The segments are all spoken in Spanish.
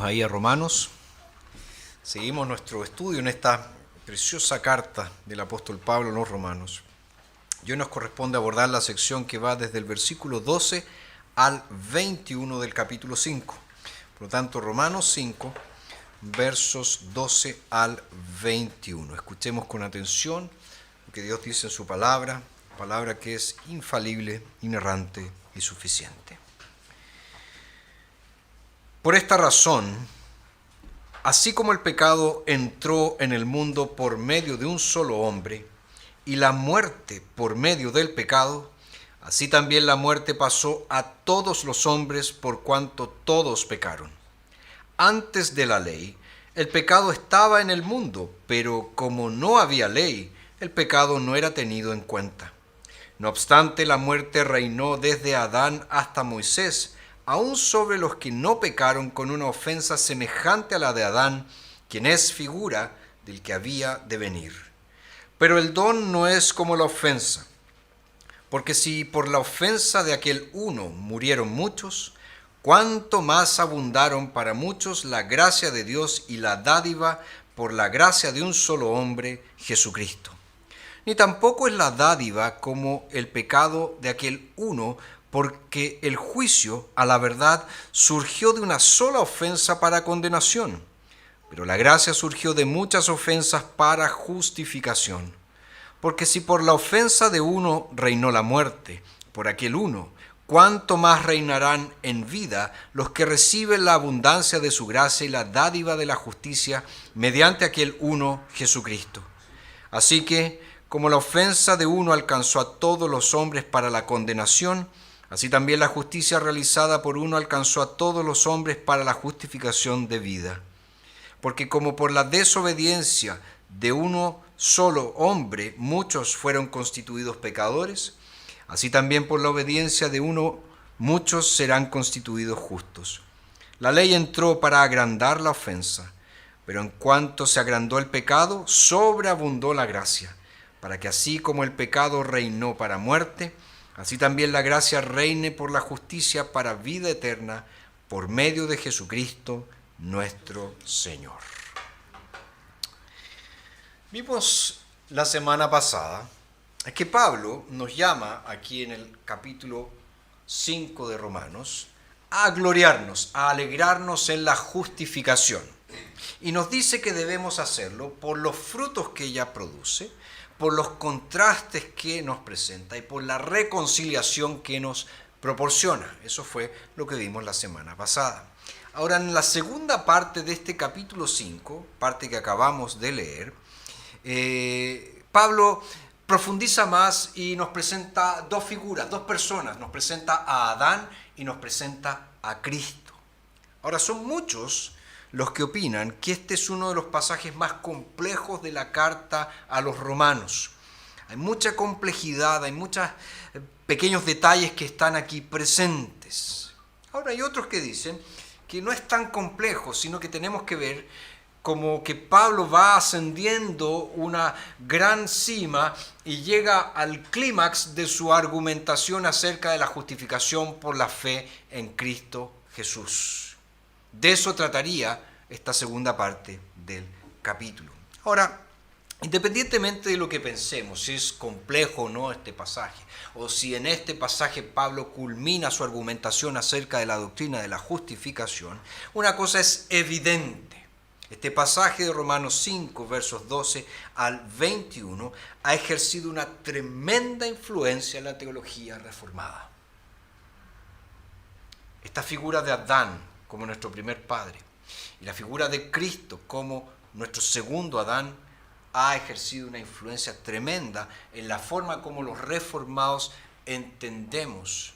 Tenemos ahí a Romanos. Seguimos nuestro estudio en esta preciosa carta del apóstol Pablo a los Romanos. Y hoy nos corresponde abordar la sección que va desde el versículo 12 al 21 del capítulo 5. Por lo tanto, Romanos 5, versos 12 al 21. Escuchemos con atención lo que Dios dice en su palabra que es infalible, inerrante y suficiente. Por esta razón, así como el pecado entró en el mundo por medio de un solo hombre, y la muerte por medio del pecado, así también la muerte pasó a todos los hombres por cuanto todos pecaron. Antes de la ley, el pecado estaba en el mundo, pero como no había ley, el pecado no era tenido en cuenta. No obstante, la muerte reinó desde Adán hasta Moisés, aún sobre los que no pecaron con una ofensa semejante a la de Adán, quien es figura del que había de venir. Pero el don no es como la ofensa, porque si por la ofensa de aquel uno murieron muchos, cuánto más abundaron para muchos la gracia de Dios y la dádiva por la gracia de un solo hombre, Jesucristo. Ni tampoco es la dádiva como el pecado de aquel uno, porque el juicio, a la verdad, surgió de una sola ofensa para condenación, pero la gracia surgió de muchas ofensas para justificación. Porque si por la ofensa de uno reinó la muerte, por aquel uno, ¿cuánto más reinarán en vida los que reciben la abundancia de su gracia y la dádiva de la justicia mediante aquel uno, Jesucristo? Así que, como la ofensa de uno alcanzó a todos los hombres para la condenación, así también la justicia realizada por uno alcanzó a todos los hombres para la justificación de vida. Porque como por la desobediencia de uno solo hombre muchos fueron constituidos pecadores, así también por la obediencia de uno muchos serán constituidos justos. La ley entró para agrandar la ofensa, pero en cuanto se agrandó el pecado, sobreabundó la gracia, para que así como el pecado reinó para muerte, así también la gracia reine por la justicia para vida eterna, por medio de Jesucristo nuestro Señor. Vimos la semana pasada que Pablo nos llama aquí en el capítulo 5 de Romanos a gloriarnos, a alegrarnos en la justificación. Y nos dice que debemos hacerlo por los frutos que ella produce, por los contrastes que nos presenta y por la reconciliación que nos proporciona. Eso fue lo que vimos la semana pasada. Ahora, en la segunda parte de este capítulo 5, parte que acabamos de leer, Pablo profundiza más y nos presenta dos figuras, dos personas. Nos presenta a Adán y nos presenta a Cristo. Ahora, son muchos los que opinan que este es uno de los pasajes más complejos de la carta a los romanos. Hay mucha complejidad, hay muchos pequeños detalles que están aquí presentes. Ahora hay otros que dicen que no es tan complejo, sino que tenemos que ver como que Pablo va ascendiendo una gran cima y llega al clímax de su argumentación acerca de la justificación por la fe en Cristo Jesús. De eso trataría esta segunda parte del capítulo. Ahora, independientemente de lo que pensemos, si es complejo o no este pasaje, o si en este pasaje Pablo culmina su argumentación acerca de la doctrina de la justificación, una cosa es evidente. Este pasaje de Romanos 5, versos 12 al 21, ha ejercido una tremenda influencia en la teología reformada. Esta figura de Adán como nuestro primer padre y la figura de Cristo como nuestro segundo Adán ha ejercido una influencia tremenda en la forma como los reformados entendemos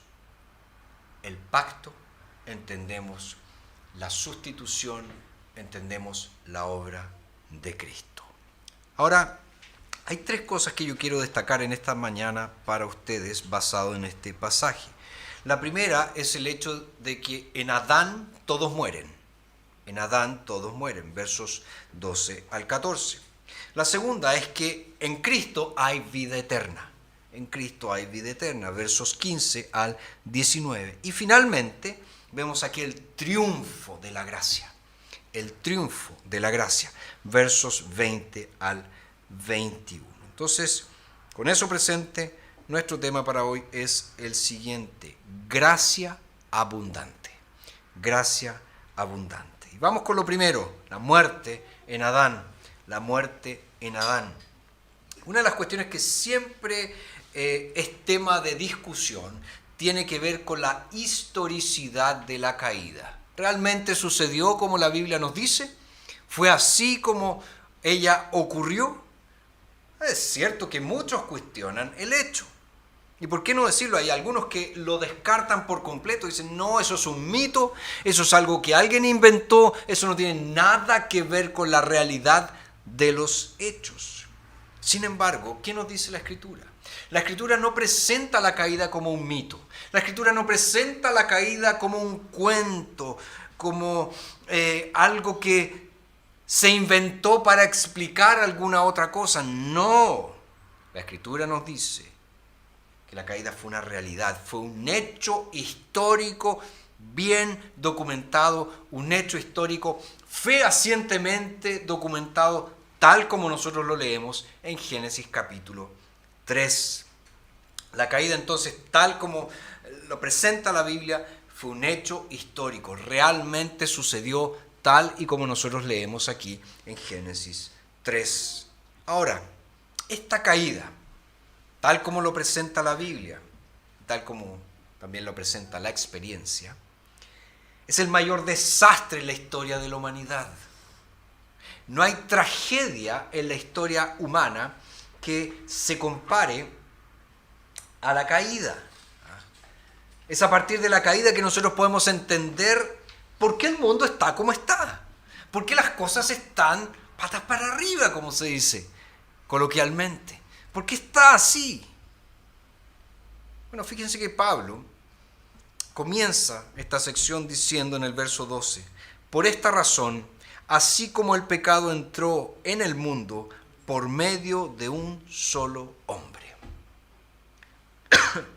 el pacto, entendemos la sustitución, entendemos la obra de Cristo. Ahora, hay tres cosas que yo quiero destacar en esta mañana para ustedes basado en este pasaje. La primera es el hecho de que en Adán todos mueren. En Adán todos mueren, versos 12 al 14. La segunda es que en Cristo hay vida eterna. En Cristo hay vida eterna, versos 15 al 19. Y finalmente vemos aquí el triunfo de la gracia. el triunfo de la gracia, versos 20 al 21. Entonces, con eso presente, nuestro tema para hoy es el siguiente: gracia abundante. Gracia abundante. Y vamos con lo primero, la muerte en Adán. La muerte en Adán. Una de las cuestiones que siempre es tema de discusión tiene que ver con la historicidad de la caída. ¿Realmente sucedió como la Biblia nos dice? ¿Fue así como ella ocurrió? Es cierto que muchos cuestionan el hecho. ¿Y por qué no decirlo? Hay algunos que lo descartan por completo. Dicen, no, eso es un mito, eso es algo que alguien inventó, eso no tiene nada que ver con la realidad de los hechos. Sin embargo, ¿qué nos dice la Escritura? La Escritura no presenta la caída como un mito. La Escritura no presenta la caída como un cuento, como algo que se inventó para explicar alguna otra cosa. No, la Escritura nos dice que la caída fue una realidad, fue un hecho histórico bien documentado, un hecho histórico fehacientemente documentado, tal como nosotros lo leemos en Génesis capítulo 3. La caída entonces, tal como lo presenta la Biblia, fue un hecho histórico, realmente sucedió tal y como nosotros leemos aquí en Génesis 3. Ahora, esta caída, tal como lo presenta la Biblia, tal como también lo presenta la experiencia, es el mayor desastre en la historia de la humanidad. No hay tragedia en la historia humana que se compare a la caída. Es a partir de la caída que nosotros podemos entender por qué el mundo está como está, por qué las cosas están patas para arriba, como se dice coloquialmente. ¿Por qué está así? Bueno, fíjense que Pablo comienza esta sección diciendo en el verso 12, por esta razón, así como el pecado entró en el mundo por medio de un solo hombre.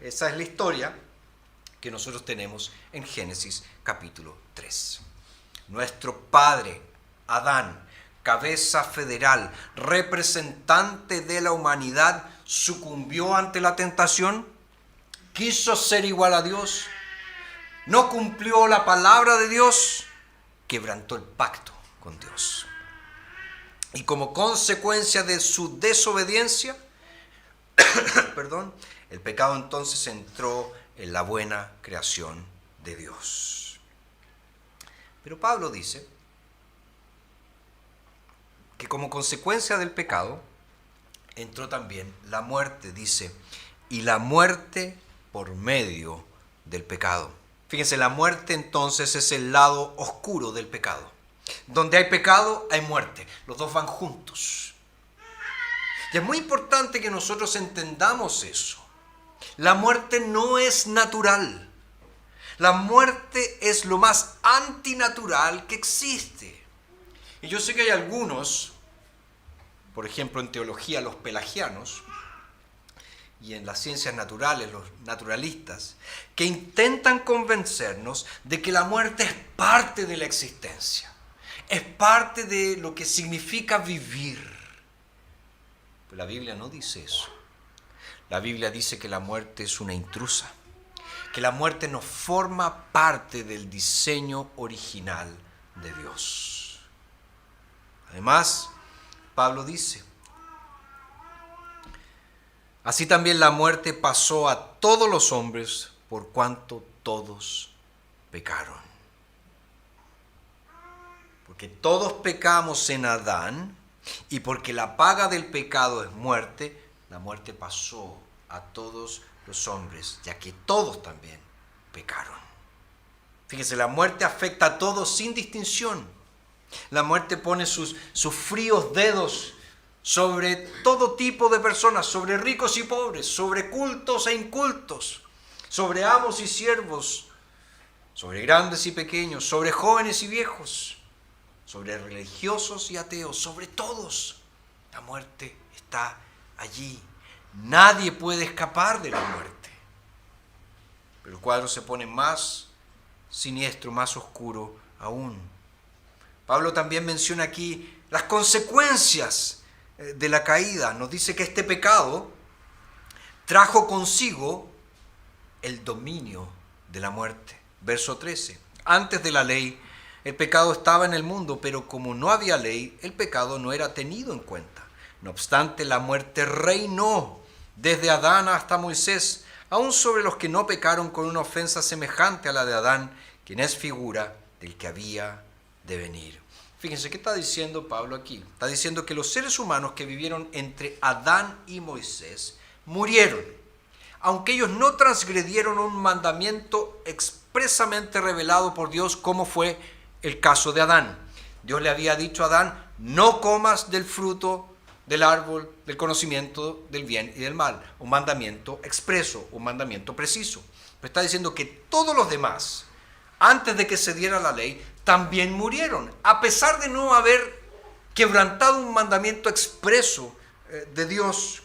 Esa es la historia que nosotros tenemos en Génesis capítulo 3. Nuestro padre, Adán, cabeza federal, representante de la humanidad, sucumbió ante la tentación, quiso ser igual a Dios, no cumplió la palabra de Dios, quebrantó el pacto con Dios. Y como consecuencia de su desobediencia, el pecado entonces entró en la buena creación de Dios. Pero Pablo dice que como consecuencia del pecado entró también la muerte, dice, y la muerte por medio del pecado. Fíjense, la muerte entonces es el lado oscuro del pecado. Donde hay pecado, hay muerte. Los dos van juntos. Y es muy importante que nosotros entendamos eso. La muerte no es natural. La muerte es lo más antinatural que existe. Y yo sé que hay algunos, por ejemplo en teología los pelagianos, y en las ciencias naturales, los naturalistas, que intentan convencernos de que la muerte es parte de la existencia, es parte de lo que significa vivir. Pero la Biblia no dice eso. La Biblia dice que la muerte es una intrusa, que la muerte no forma parte del diseño original de Dios. Además, Pablo dice, así también la muerte pasó a todos los hombres por cuanto todos pecaron. Porque todos pecamos en Adán y porque la paga del pecado es muerte, la muerte pasó a todos los hombres, ya que todos también pecaron. Fíjense, la muerte afecta a todos sin distinción. La muerte pone sus fríos dedos sobre todo tipo de personas, sobre ricos y pobres, sobre cultos e incultos, sobre amos y siervos, sobre grandes y pequeños, sobre jóvenes y viejos, sobre religiosos y ateos, sobre todos. La muerte está allí. Nadie puede escapar de la muerte. Pero el cuadro se pone más siniestro, más oscuro aún. Pablo también menciona aquí las consecuencias de la caída. Nos dice que este pecado trajo consigo el dominio de la muerte. Verso 13. Antes de la ley, el pecado estaba en el mundo, pero como no había ley, el pecado no era tenido en cuenta. No obstante, la muerte reinó desde Adán hasta Moisés, aun sobre los que no pecaron con una ofensa semejante a la de Adán, quien es figura del que había de venir. Fíjense, ¿qué está diciendo Pablo aquí? Está diciendo que los seres humanos que vivieron entre Adán y Moisés murieron, aunque ellos no transgredieron un mandamiento expresamente revelado por Dios, como fue el caso de Adán. Dios le había dicho a Adán: no comas del fruto del árbol del conocimiento del bien y del mal. Un mandamiento expreso, un mandamiento preciso. Pero está diciendo que todos los demás, antes de que se diera la ley, también murieron, a pesar de no haber quebrantado un mandamiento expreso de Dios.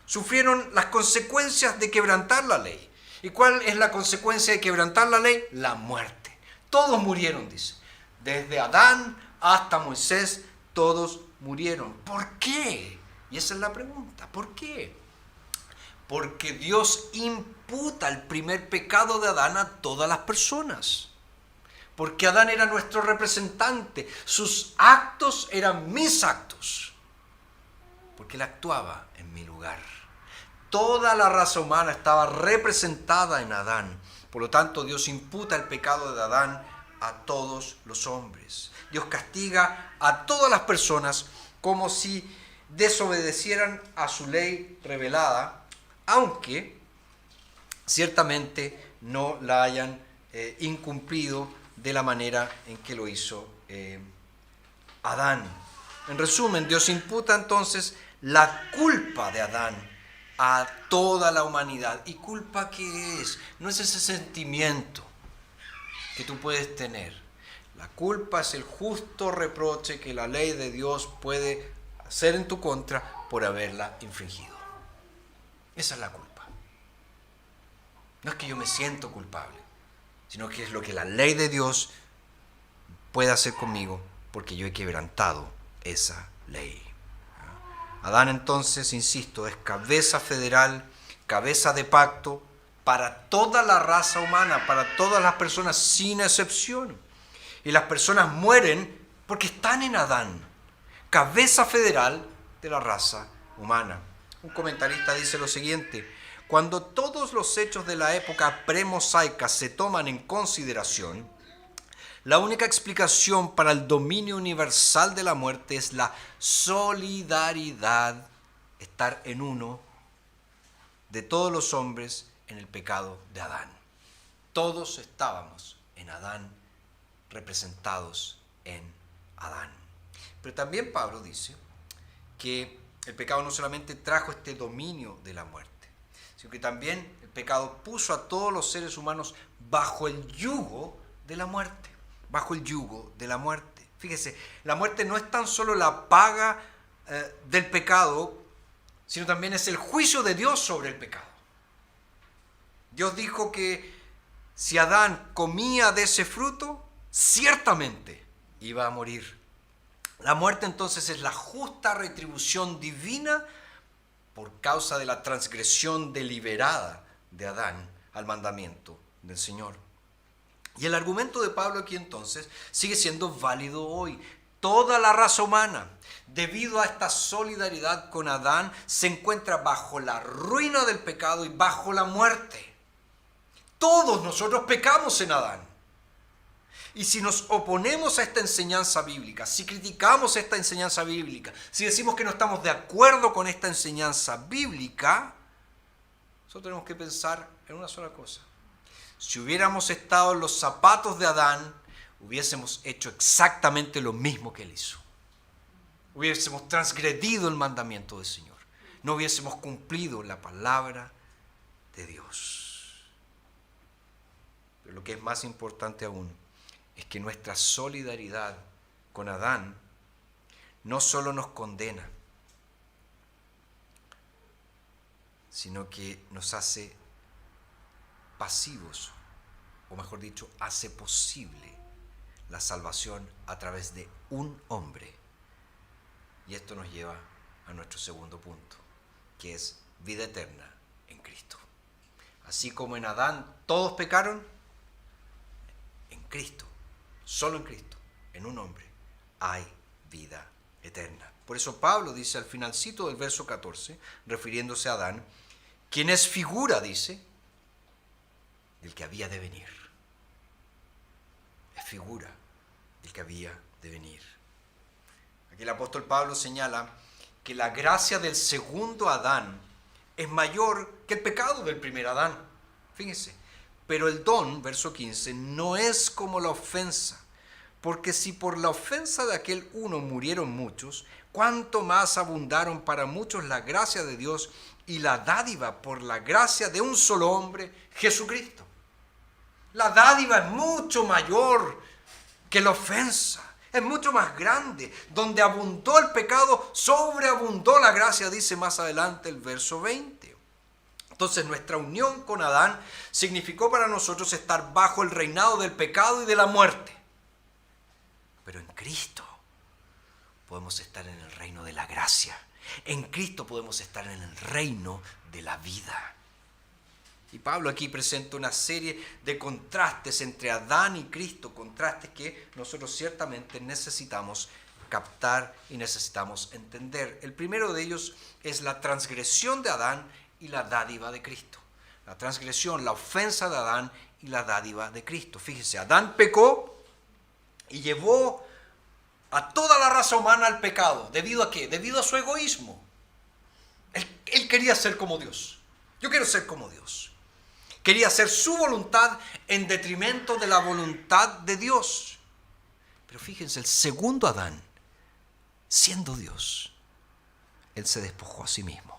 Sufrieron las consecuencias de quebrantar la ley. ¿Y cuál es la consecuencia de quebrantar la ley? La muerte. Todos murieron, dice. Desde Adán hasta Moisés, todos murieron. ¿Por qué? Y esa es la pregunta. ¿Por qué? Porque Dios imputa el primer pecado de Adán a todas las personas. Porque Adán era nuestro representante. Sus actos eran mis actos. Porque él actuaba en mi lugar. Toda la raza humana estaba representada en Adán. Por lo tanto, Dios imputa el pecado de Adán a todos los hombres. Dios castiga a todas las personas como si desobedecieran a su ley revelada, aunque ciertamente no la hayan incumplido de la manera en que lo hizo Adán. En resumen, Dios imputa entonces la culpa de Adán a toda la humanidad. ¿Y culpa qué es? No es ese sentimiento que tú puedes tener. La culpa es el justo reproche que la ley de Dios puede hacer en tu contra por haberla infringido. Esa es la culpa. No es que yo me siento culpable, sino que es lo que la ley de Dios puede hacer conmigo porque yo he quebrantado esa ley. Adán entonces, insisto, es cabeza federal, cabeza de pacto para toda la raza humana, para todas las personas sin excepción. Y las personas mueren porque están en Adán, cabeza federal de la raza humana. Un comentarista dice lo siguiente: cuando todos los hechos de la época premosaica se toman en consideración, la única explicación para el dominio universal de la muerte es la solidaridad, estar en uno, de todos los hombres en el pecado de Adán. Todos estábamos en Adán, representados en Adán. Pero también Pablo dice que el pecado no solamente trajo este dominio de la muerte, sino que también el pecado puso a todos los seres humanos bajo el yugo de la muerte. Bajo el yugo de la muerte. Fíjese, la muerte no es tan solo la paga del pecado, sino también es el juicio de Dios sobre el pecado. Dios dijo que si Adán comía de ese fruto, ciertamente iba a morir. La muerte entonces es la justa retribución divina por causa de la transgresión deliberada de Adán al mandamiento del Señor. Y el argumento de Pablo aquí entonces sigue siendo válido hoy. Toda la raza humana, debido a esta solidaridad con Adán, se encuentra bajo la ruina del pecado y bajo la muerte. Todos nosotros pecamos en Adán. Y si nos oponemos a esta enseñanza bíblica, si criticamos esta enseñanza bíblica, si decimos que no estamos de acuerdo con esta enseñanza bíblica, nosotros tenemos que pensar en una sola cosa. Si hubiéramos estado en los zapatos de Adán, hubiésemos hecho exactamente lo mismo que él hizo. Hubiésemos transgredido el mandamiento del Señor. No hubiésemos cumplido la palabra de Dios. Pero lo que es más importante aún es que nuestra solidaridad con Adán no solo nos condena, sino que nos hace pasivos, o mejor dicho, hace posible la salvación a través de un hombre. Y esto nos lleva a nuestro segundo punto, que es vida eterna en Cristo. Así como en Adán todos pecaron, en Cristo, solo en Cristo, en un hombre, hay vida eterna. Por eso Pablo dice al finalcito del verso 14, refiriéndose a Adán, quien es figura, dice, del que había de venir. Es figura del que había de venir. Aquí el apóstol Pablo señala que la gracia del segundo Adán es mayor que el pecado del primer Adán. Fíjense, pero el don, verso 15, no es como la ofensa, porque si por la ofensa de aquel uno murieron muchos, cuánto más abundaron para muchos la gracia de Dios y la dádiva por la gracia de un solo hombre, Jesucristo. La dádiva es mucho mayor que la ofensa. Es mucho más grande. Donde abundó el pecado, sobreabundó la gracia, dice más adelante el verso 20. Entonces nuestra unión con Adán significó para nosotros estar bajo el reinado del pecado y de la muerte. Pero en Cristo podemos estar en el reino de la gracia. En Cristo podemos estar en el reino de la vida. Y Pablo aquí presenta una serie de contrastes entre Adán y Cristo, contrastes que nosotros ciertamente necesitamos captar y necesitamos entender. El primero de ellos es la transgresión de Adán y la dádiva de Cristo. La transgresión, la ofensa de Adán y la dádiva de Cristo. Fíjese, Adán pecó y llevó a toda la raza humana al pecado. ¿Debido a qué? Debido a su egoísmo. Él quería ser como Dios. Yo quiero ser como Dios. Quería hacer su voluntad en detrimento de la voluntad de Dios. Pero fíjense, el segundo Adán, siendo Dios, él se despojó a sí mismo.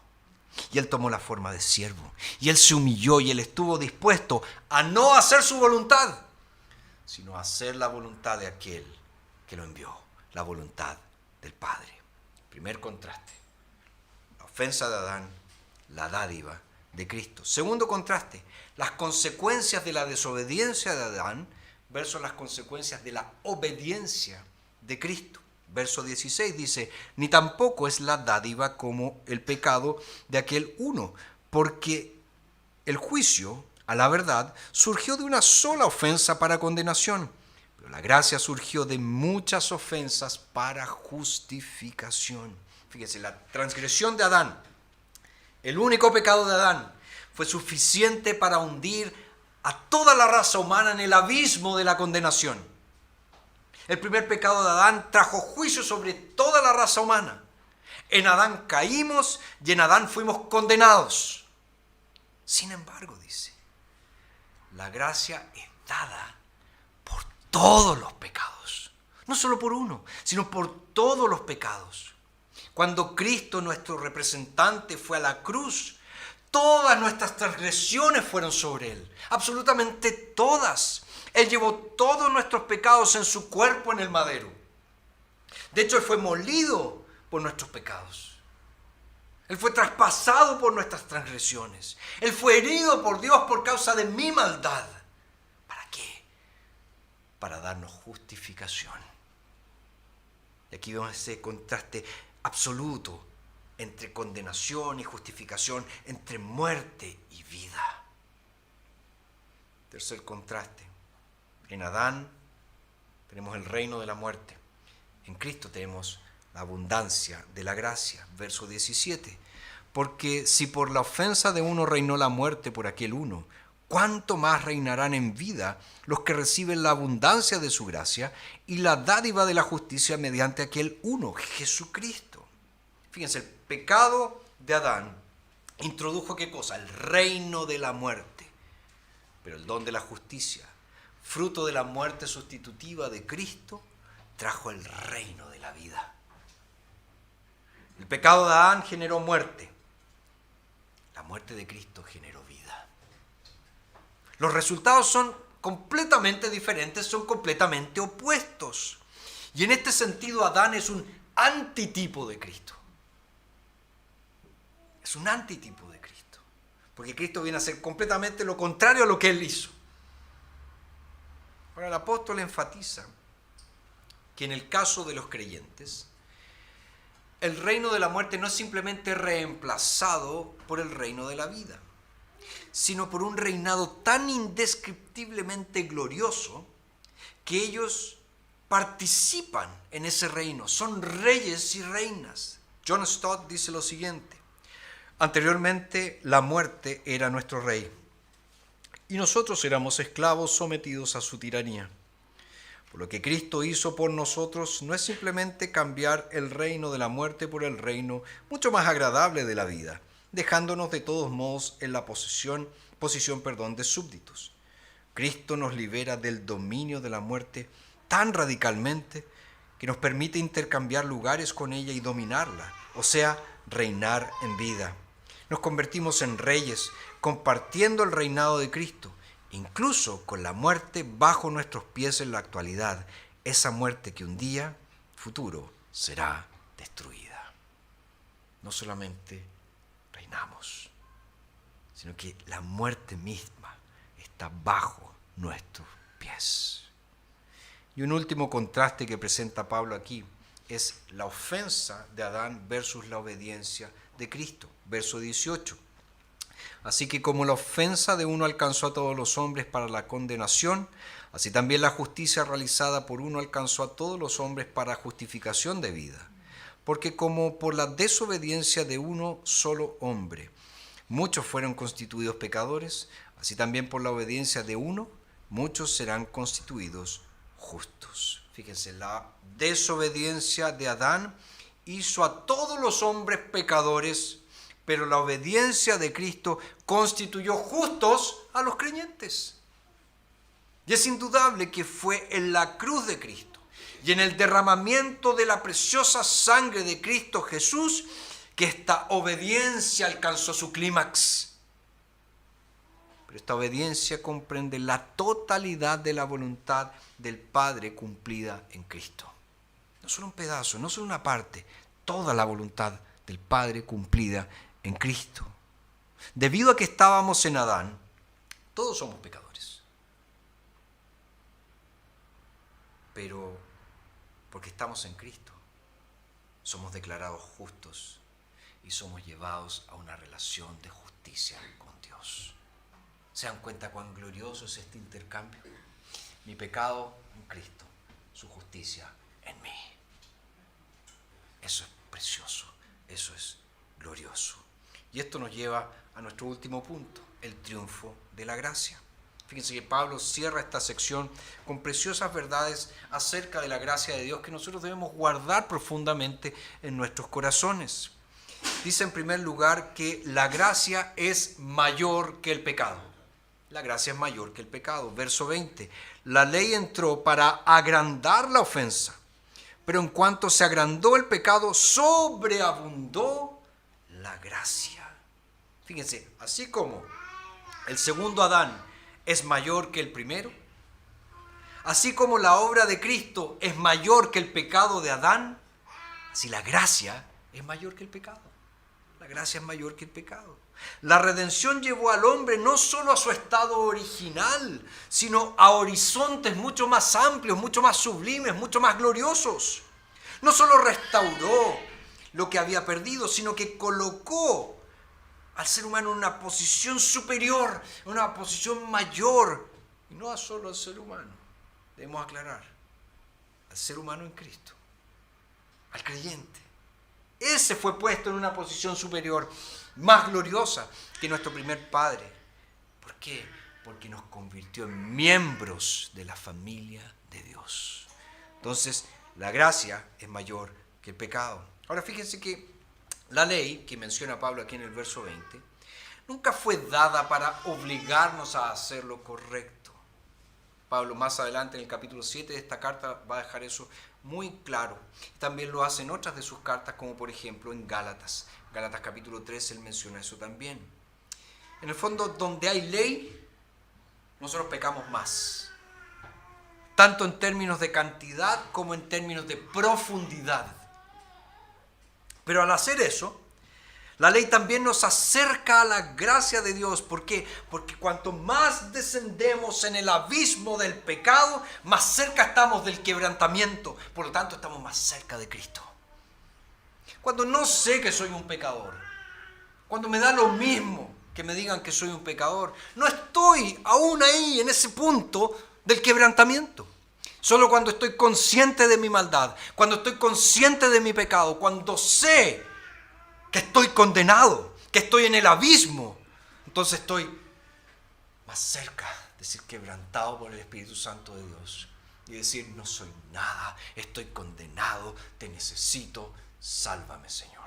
Y él tomó la forma de siervo. Y él se humilló y él estuvo dispuesto a no hacer su voluntad, sino a hacer la voluntad de aquel que lo envió, la voluntad del Padre. Primer contraste, la ofensa de Adán, la dádiva de Cristo. Segundo contraste, las consecuencias de la desobediencia de Adán versus las consecuencias de la obediencia de Cristo. Verso 16 dice, ni tampoco es la dádiva como el pecado de aquel uno, porque el juicio, a la verdad, surgió de una sola ofensa para condenación, pero la gracia surgió de muchas ofensas para justificación. Fíjense, la transgresión de Adán, el único pecado de Adán, fue suficiente para hundir a toda la raza humana en el abismo de la condenación. El primer pecado de Adán trajo juicio sobre toda la raza humana. En Adán caímos y en Adán fuimos condenados. Sin embargo, dice, la gracia es dada por todos los pecados. No solo por uno, sino por todos los pecados. Cuando Cristo, nuestro representante, fue a la cruz, todas nuestras transgresiones fueron sobre Él, absolutamente todas. Él llevó todos nuestros pecados en su cuerpo en el madero. De hecho, Él fue molido por nuestros pecados. Él fue traspasado por nuestras transgresiones. Él fue herido por Dios por causa de mi maldad. ¿Para qué? Para darnos justificación. Y aquí vemos ese contraste absoluto entre condenación y justificación, entre muerte y vida. Tercer contraste. En Adán tenemos el reino de la muerte. En Cristo tenemos la abundancia de la gracia. Verso 17. Porque si por la ofensa de uno reinó la muerte por aquel uno, ¿cuánto más reinarán en vida los que reciben la abundancia de su gracia y la dádiva de la justicia mediante aquel uno, Jesucristo? Fíjense, el pecado de Adán introdujo ¿qué cosa? El reino de la muerte. Pero el don de la justicia, fruto de la muerte sustitutiva de Cristo, trajo el reino de la vida. El pecado de Adán generó muerte. La muerte de Cristo generó vida. Los resultados son completamente diferentes, son completamente opuestos. Y en este sentido, Adán es un antitipo de Cristo. Es un antitipo de Cristo. Porque Cristo viene a ser completamente lo contrario a lo que Él hizo. Ahora el apóstol enfatiza que en el caso de los creyentes, el reino de la muerte no es simplemente reemplazado por el reino de la vida, sino por un reinado tan indescriptiblemente glorioso que ellos participan en ese reino, son reyes y reinas. John Stott dice lo siguiente: anteriormente la muerte era nuestro rey y nosotros éramos esclavos sometidos a su tiranía. Por lo que Cristo hizo por nosotros no es simplemente cambiar el reino de la muerte por el reino mucho más agradable de la vida, dejándonos de todos modos en la posición de súbditos. Cristo nos libera del dominio de la muerte tan radicalmente que nos permite intercambiar lugares con ella y dominarla, o sea, reinar en vida. Nos convertimos en reyes, compartiendo el reinado de Cristo, incluso con la muerte bajo nuestros pies en la actualidad, esa muerte que un día futuro será destruida. No solamente reinamos, sino que la muerte misma está bajo nuestros pies. Y un último contraste que presenta Pablo aquí es la ofensa de Adán versus la obediencia de Cristo. Verso 18. Así que como la ofensa de uno alcanzó a todos los hombres para la condenación, así también la justicia realizada por uno alcanzó a todos los hombres para justificación de vida. Porque como por la desobediencia de uno solo hombre muchos fueron constituidos pecadores, así también por la obediencia de uno muchos serán constituidos justos. Fíjense, la desobediencia de Adán hizo a todos los hombres pecadores, pero la obediencia de Cristo constituyó justos a los creyentes. Y es indudable que fue en la cruz de Cristo y en el derramamiento de la preciosa sangre de Cristo Jesús que esta obediencia alcanzó su clímax. Pero esta obediencia comprende la totalidad de la voluntad del Padre cumplida en Cristo. No solo un pedazo, no solo una parte, toda la voluntad del Padre cumplida en Cristo. Debido a que estábamos en Adán, todos somos pecadores. Pero porque estamos en Cristo, somos declarados justos y somos llevados a una relación de justicia con Dios. ¿Se dan cuenta cuán glorioso es este intercambio? Mi pecado en Cristo, su justicia en mí. Eso es precioso, eso es glorioso. Y esto nos lleva a nuestro último punto, el triunfo de la gracia. Fíjense que Pablo cierra esta sección con preciosas verdades acerca de la gracia de Dios que nosotros debemos guardar profundamente en nuestros corazones. Dice en primer lugar que la gracia es mayor que el pecado. La gracia es mayor que el pecado. Verso 20. La ley entró para agrandar la ofensa, pero en cuanto se agrandó el pecado, sobreabundó la gracia. Fíjense, así como el segundo Adán es mayor que el primero, así como la obra de Cristo es mayor que el pecado de Adán, así la gracia es mayor que el pecado. La gracia es mayor que el pecado. La redención llevó al hombre no solo a su estado original, sino a horizontes mucho más amplios, mucho más sublimes, mucho más gloriosos. No solo restauró lo que había perdido, sino que colocó al ser humano en una posición superior, en una posición mayor. Y no solo al ser humano, debemos aclarar, al ser humano en Cristo, al creyente. Ese fue puesto en una posición superior, más gloriosa que nuestro primer padre. ¿Por qué? Porque nos convirtió en miembros de la familia de Dios. Entonces, la gracia es mayor que el pecado. Ahora fíjense que la ley que menciona Pablo aquí en el verso 20 nunca fue dada para obligarnos a hacer lo correcto. Pablo más adelante en el capítulo 7 de esta carta va a dejar eso muy claro. También lo hace en otras de sus cartas, como por ejemplo en Gálatas. Gálatas capítulo 3, él menciona eso también. En el fondo, donde hay ley, nosotros pecamos más. Tanto en términos de cantidad como en términos de profundidad. Pero al hacer eso, La ley también nos acerca a la gracia de Dios. ¿Por qué? Porque cuanto más descendemos en el abismo del pecado, más cerca estamos del quebrantamiento. Por lo tanto, estamos más cerca de Cristo. Cuando no sé que soy un pecador, cuando me da lo mismo que me digan que soy un pecador, no estoy aún ahí en ese punto del quebrantamiento. Solo cuando estoy consciente de mi maldad, cuando estoy consciente de mi pecado, cuando sé que estoy condenado, que estoy en el abismo, entonces estoy más cerca de ser quebrantado por el Espíritu Santo de Dios y decir, no soy nada, estoy condenado, te necesito, sálvame, Señor.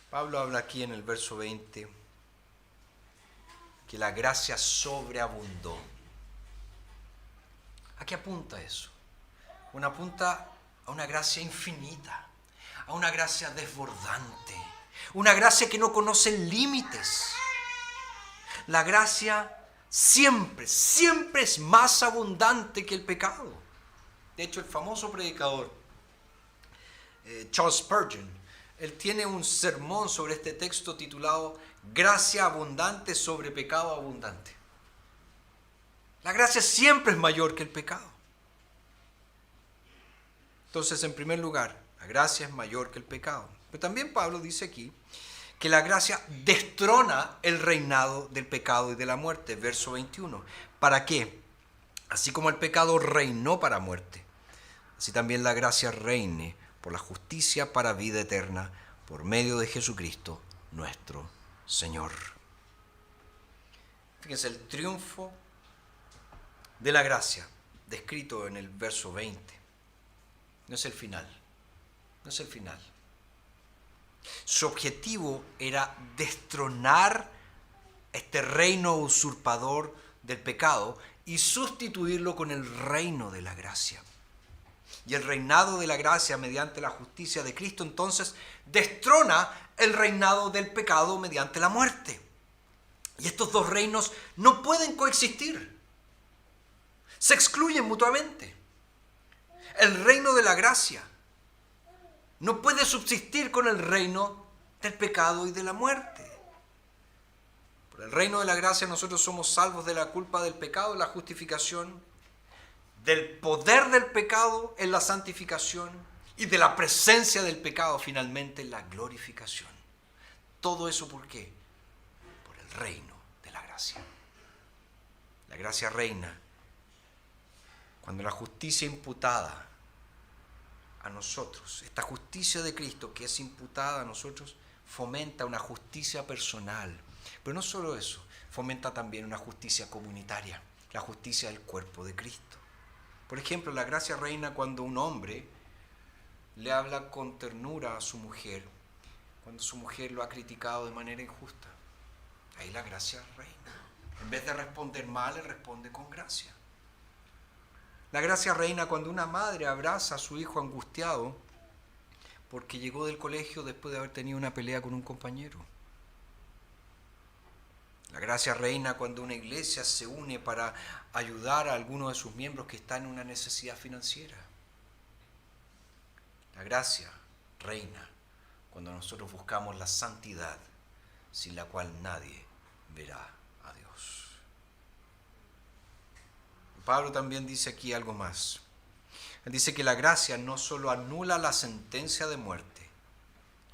Pablo habla aquí en el verso 20 que la gracia sobreabundó. ¿A qué apunta eso? Apunta a una gracia infinita, a una gracia desbordante, una gracia que no conoce límites. La gracia siempre, siempre es más abundante que el pecado. De hecho, el famoso predicador Charles Spurgeon, él tiene un sermón sobre este texto titulado Gracia abundante sobre pecado abundante. La gracia siempre es mayor que el pecado. Entonces, en primer lugar, la gracia es mayor que el pecado. Pero también Pablo dice aquí que la gracia destrona el reinado del pecado y de la muerte. Verso 21. ¿Para qué? Así como el pecado reinó para muerte, así también la gracia reine por la justicia para vida eterna por medio de Jesucristo, nuestro Señor. Fíjense, el triunfo de la gracia descrito en el verso 20. No es el final, no es el final. Su objetivo era destronar este reino usurpador del pecado y sustituirlo con el reino de la gracia. Y el reinado de la gracia mediante la justicia de Cristo entonces destrona el reinado del pecado mediante la muerte. Y estos dos reinos no pueden coexistir. Se excluyen mutuamente. El reino de la gracia no puede subsistir con el reino del pecado y de la muerte. Por el reino de la gracia nosotros somos salvos de la culpa del pecado, la justificación, del poder del pecado en la santificación y de la presencia del pecado finalmente en la glorificación. Todo eso ¿por qué? Por el reino de la gracia. La gracia reina cuando la justicia imputada a nosotros, esta justicia de Cristo que es imputada a nosotros, fomenta una justicia personal. Pero no solo eso, fomenta también una justicia comunitaria, la justicia del cuerpo de Cristo. Por ejemplo, la gracia reina cuando un hombre le habla con ternura a su mujer, cuando su mujer lo ha criticado de manera injusta. Ahí la gracia reina. En vez de responder mal, le responde con gracia. La gracia reina cuando una madre abraza a su hijo angustiado porque llegó del colegio después de haber tenido una pelea con un compañero. La gracia reina cuando una iglesia se une para ayudar a alguno de sus miembros que está en una necesidad financiera. La gracia reina cuando nosotros buscamos la santidad, sin la cual nadie verá a Dios. Pablo también dice aquí algo más. Él dice que la gracia no solo anula la sentencia de muerte,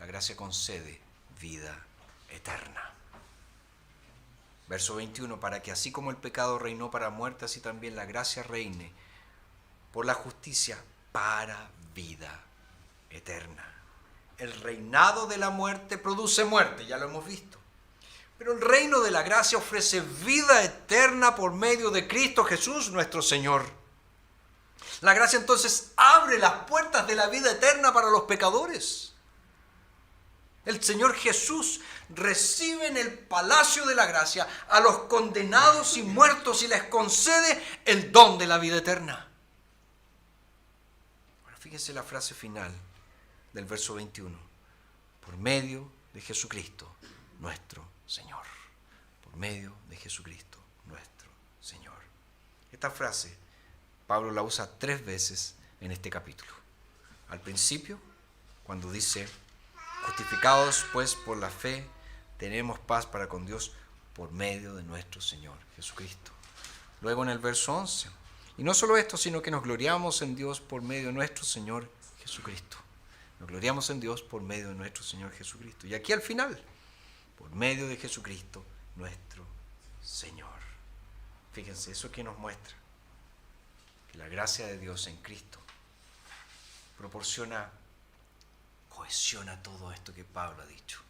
la gracia concede vida eterna. Verso 21, para que así como el pecado reinó para muerte, así también la gracia reine por la justicia para vida eterna. El reinado de la muerte produce muerte, ya lo hemos visto. Pero el reino de la gracia ofrece vida eterna por medio de Cristo Jesús, nuestro Señor. La gracia entonces abre las puertas de la vida eterna para los pecadores. El Señor Jesús recibe en el palacio de la gracia a los condenados y muertos y les concede el don de la vida eterna. Ahora fíjense la frase final del verso 21. Por medio de Jesucristo, nuestro Señor. Por medio de Jesucristo, nuestro Señor. Esta frase, Pablo la usa 3 veces en este capítulo. Al principio, cuando dice, justificados pues por la fe, tenemos paz para con Dios por medio de nuestro Señor Jesucristo. Luego en el verso 11, y no solo esto, sino que nos gloriamos en Dios por medio de nuestro Señor Jesucristo. Nos gloriamos en Dios por medio de nuestro Señor Jesucristo. Y aquí al final, por medio de Jesucristo, nuestro Señor. Fíjense, eso que nos muestra que la gracia de Dios en Cristo cohesiona todo esto que Pablo ha dicho.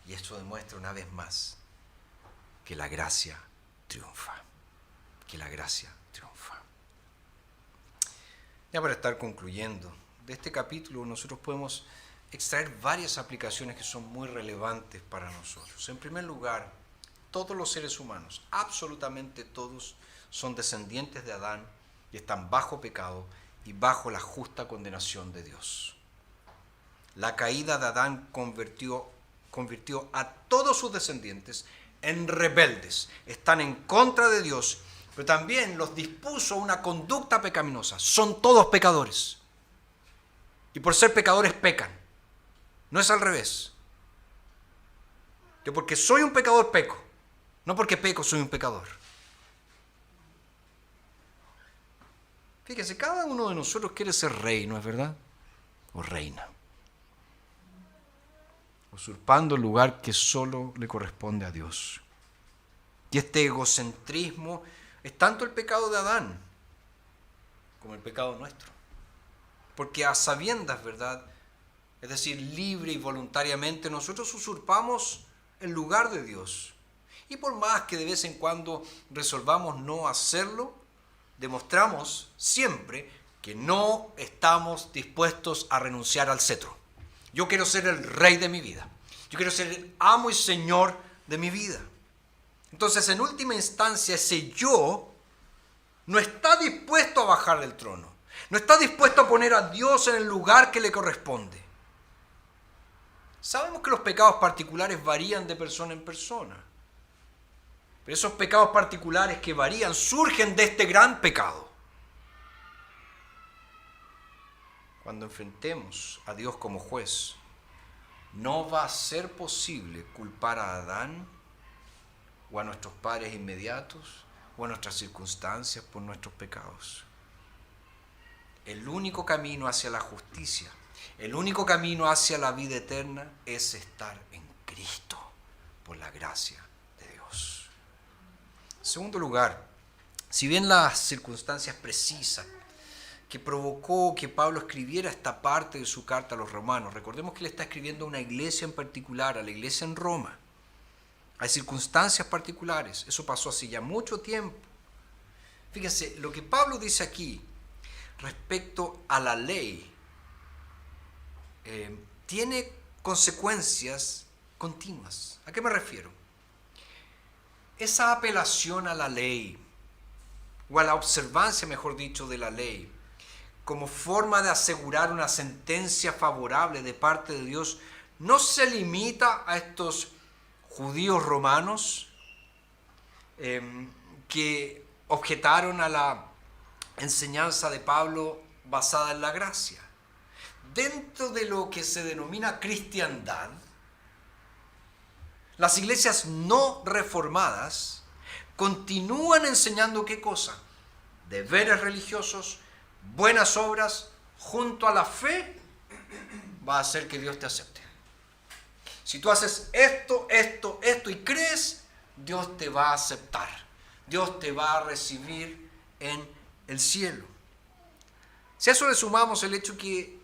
Y esto demuestra una vez más que la gracia triunfa. Que la gracia triunfa. Ya para estar concluyendo, de este capítulo nosotros podemos extraer varias aplicaciones que son muy relevantes para nosotros. En primer lugar, todos los seres humanos, absolutamente todos, son descendientes de Adán y están bajo pecado y bajo la justa condenación de Dios. La caída de Adán convirtió a todos sus descendientes en rebeldes. Están en contra de Dios, pero también los dispuso a una conducta pecaminosa. Son todos pecadores. Y por ser pecadores pecan. No es al revés. Yo porque soy un pecador peco. No porque peco soy un pecador. Fíjense, cada uno de nosotros quiere ser rey, ¿no es verdad? O reina. Usurpando el lugar que solo le corresponde a Dios. Y este egocentrismo es tanto el pecado de Adán como el pecado nuestro. Porque a sabiendas, ¿verdad? Es decir, libre y voluntariamente, nosotros usurpamos el lugar de Dios. Y por más que de vez en cuando resolvamos no hacerlo, demostramos siempre que no estamos dispuestos a renunciar al cetro. Yo quiero ser el rey de mi vida. Yo quiero ser el amo y señor de mi vida. Entonces, en última instancia, ese yo no está dispuesto a bajar del trono. No está dispuesto a poner a Dios en el lugar que le corresponde. Sabemos que los pecados particulares varían de persona en persona. Pero esos pecados particulares que varían surgen de este gran pecado. Cuando enfrentemos a Dios como juez, no va a ser posible culpar a Adán o a nuestros padres inmediatos o a nuestras circunstancias por nuestros pecados. El único camino hacia la justicia, el único camino hacia la vida eterna es estar en Cristo por la gracia de Dios. En segundo lugar, si bien las circunstancias precisas que provocó que Pablo escribiera esta parte de su carta a los romanos, recordemos que él está escribiendo a una iglesia en particular, a la iglesia en Roma. Hay circunstancias particulares, eso pasó hace ya mucho tiempo. Fíjense, lo que Pablo dice aquí respecto a la ley tiene consecuencias continuas. ¿A qué me refiero? Esa apelación a la ley, o a la observancia, mejor dicho, de la ley, como forma de asegurar una sentencia favorable de parte de Dios, no se limita a estos judíos romanos que objetaron a la enseñanza de Pablo basada en la gracia. Dentro de lo que se denomina cristiandad, las iglesias no reformadas continúan enseñando ¿qué cosa? Deberes religiosos, buenas obras, junto a la fe, va a hacer que Dios te acepte. Si tú haces esto y crees, Dios te va a aceptar. Dios te va a recibir en el cielo. Si a eso le sumamos el hecho que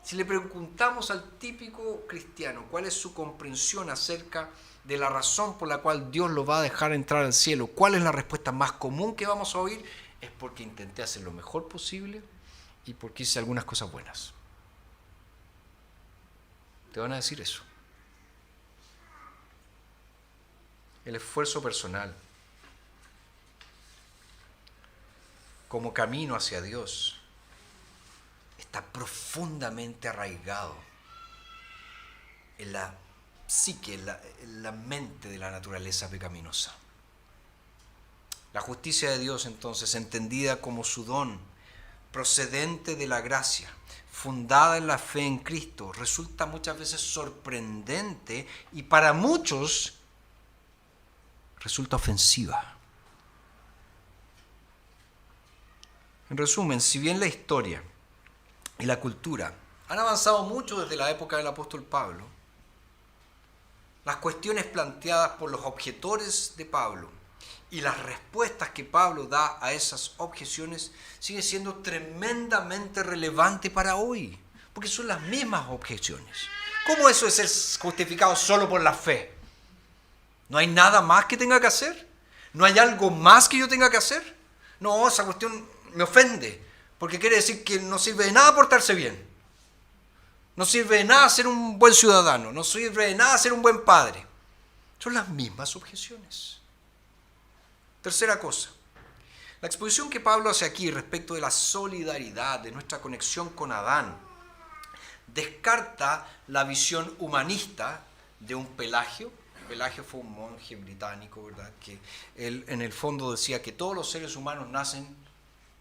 si le preguntamos al típico cristiano cuál es su comprensión acerca de la razón por la cual Dios lo va a dejar entrar al cielo, cuál es la respuesta más común que vamos a oír, es porque intenté hacer lo mejor posible y porque hice algunas cosas buenas. Te van a decir eso. El esfuerzo personal como camino hacia Dios está profundamente arraigado en la psique, en la mente de la naturaleza pecaminosa. La justicia de Dios, entonces, entendida como su don, procedente de la gracia, fundada en la fe en Cristo, resulta muchas veces sorprendente y para muchos resulta ofensiva. En resumen, si bien la historia y la cultura han avanzado mucho desde la época del apóstol Pablo, las cuestiones planteadas por los objetores de Pablo y las respuestas que Pablo da a esas objeciones siguen siendo tremendamente relevantes para hoy, porque son las mismas objeciones. ¿Cómo eso es ser justificado solo por la fe? ¿No hay nada más que tenga que hacer? ¿No hay algo más que yo tenga que hacer? No, esa cuestión me ofende, porque quiere decir que no sirve de nada portarse bien. No sirve de nada ser un buen ciudadano, no sirve de nada ser un buen padre. Son las mismas objeciones. Tercera cosa, la exposición que Pablo hace aquí respecto de la solidaridad, de nuestra conexión con Adán, descarta la visión humanista de un Pelagio. Pelagio fue un monje británico, ¿verdad?, que él en el fondo decía que todos los seres humanos nacen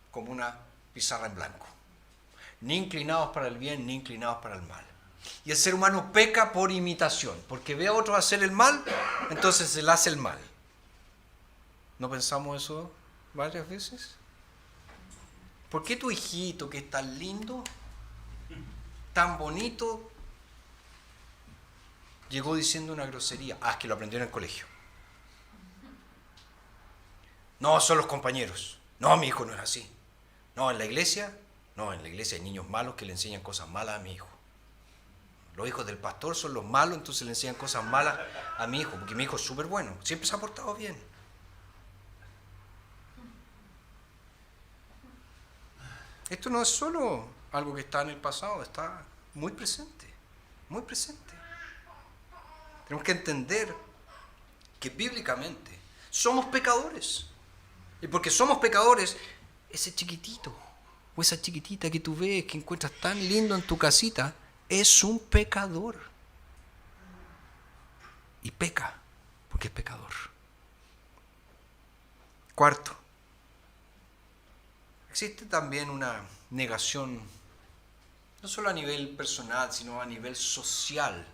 como una pizarra en blanco, ni inclinados para el bien, ni inclinados para el mal. Y el ser humano peca por imitación, porque ve a otros hacer el mal, entonces él hace el mal. ¿No pensamos eso varias veces? ¿Por qué tu hijito, que es tan lindo, tan bonito, llegó diciendo una grosería? Ah, es que lo aprendió en el colegio. No, son los compañeros. No, mi hijo no es así. No, en la iglesia hay niños malos que le enseñan cosas malas a mi hijo. Los hijos del pastor son los malos, entonces le enseñan cosas malas a mi hijo, porque mi hijo es súper bueno, siempre se ha portado bien. Esto no es solo algo que está en el pasado, está muy presente, muy presente. Tenemos que entender que bíblicamente somos pecadores. Y porque somos pecadores, ese chiquitito o esa chiquitita que tú ves, que encuentras tan lindo en tu casita, es un pecador. Y peca porque es pecador. Cuarto, existe también una negación, no solo a nivel personal, sino a nivel social,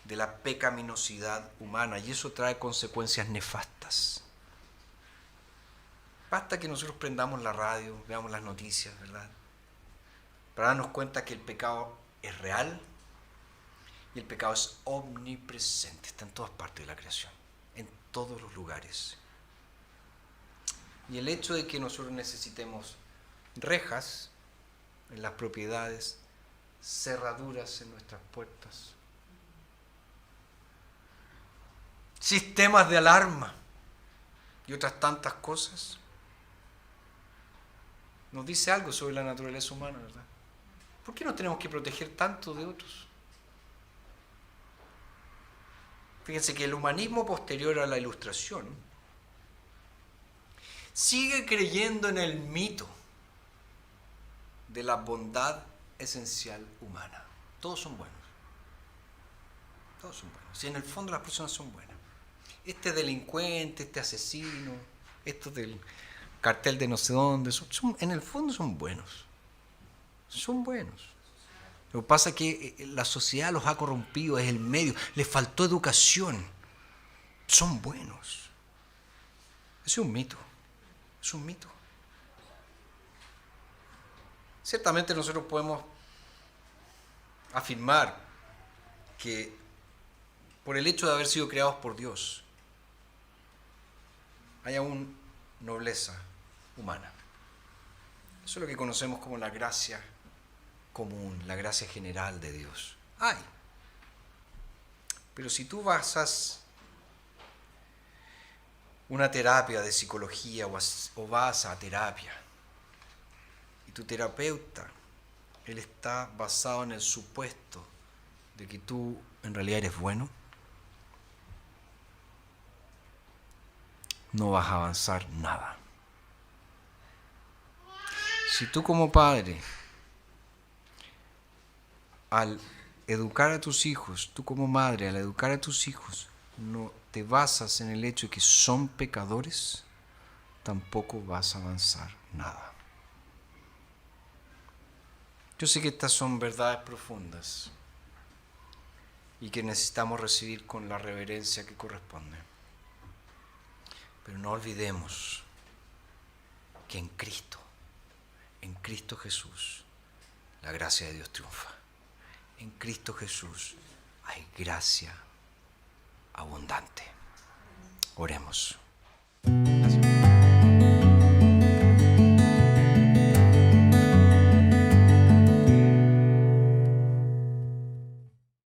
de la pecaminosidad humana, y eso trae consecuencias nefastas. Basta que nosotros prendamos la radio, veamos las noticias, ¿verdad?, para darnos cuenta que el pecado es real y el pecado es omnipresente, está en todas partes de la creación, en todos los lugares. Y el hecho de que nosotros necesitemos rejas en las propiedades, cerraduras en nuestras puertas, sistemas de alarma y otras tantas cosas, nos dice algo sobre la naturaleza humana, ¿verdad? ¿Por qué nos tenemos que proteger tanto de otros? Fíjense que el humanismo posterior a la Ilustración sigue creyendo en el mito de la bondad esencial humana. Todos son buenos. Todos son buenos. Si en el fondo las personas son buenas. Este delincuente, este asesino, estos del cartel de no sé dónde, en el fondo son buenos. Son buenos. Lo que pasa es que la sociedad los ha corrompido, es el medio, les faltó educación. Son buenos. Es un mito. Es un mito. Ciertamente nosotros podemos afirmar que por el hecho de haber sido creados por Dios, hay aún nobleza humana. Eso es lo que conocemos como la gracia común, la gracia general de Dios. Hay. Pero si tú basas una terapia de psicología o vas a terapia y tu terapeuta, él está basado en el supuesto de que tú en realidad eres bueno, no vas a avanzar nada. Si tú como padre, al educar a tus hijos, tú como madre, al educar a tus hijos, no te basas en el hecho de que son pecadores, tampoco vas a avanzar nada. Yo sé que estas son verdades profundas y que necesitamos recibir con la reverencia que corresponde. Pero no olvidemos que en Cristo Jesús, la gracia de Dios triunfa. En Cristo Jesús hay gracia abundante. Oremos.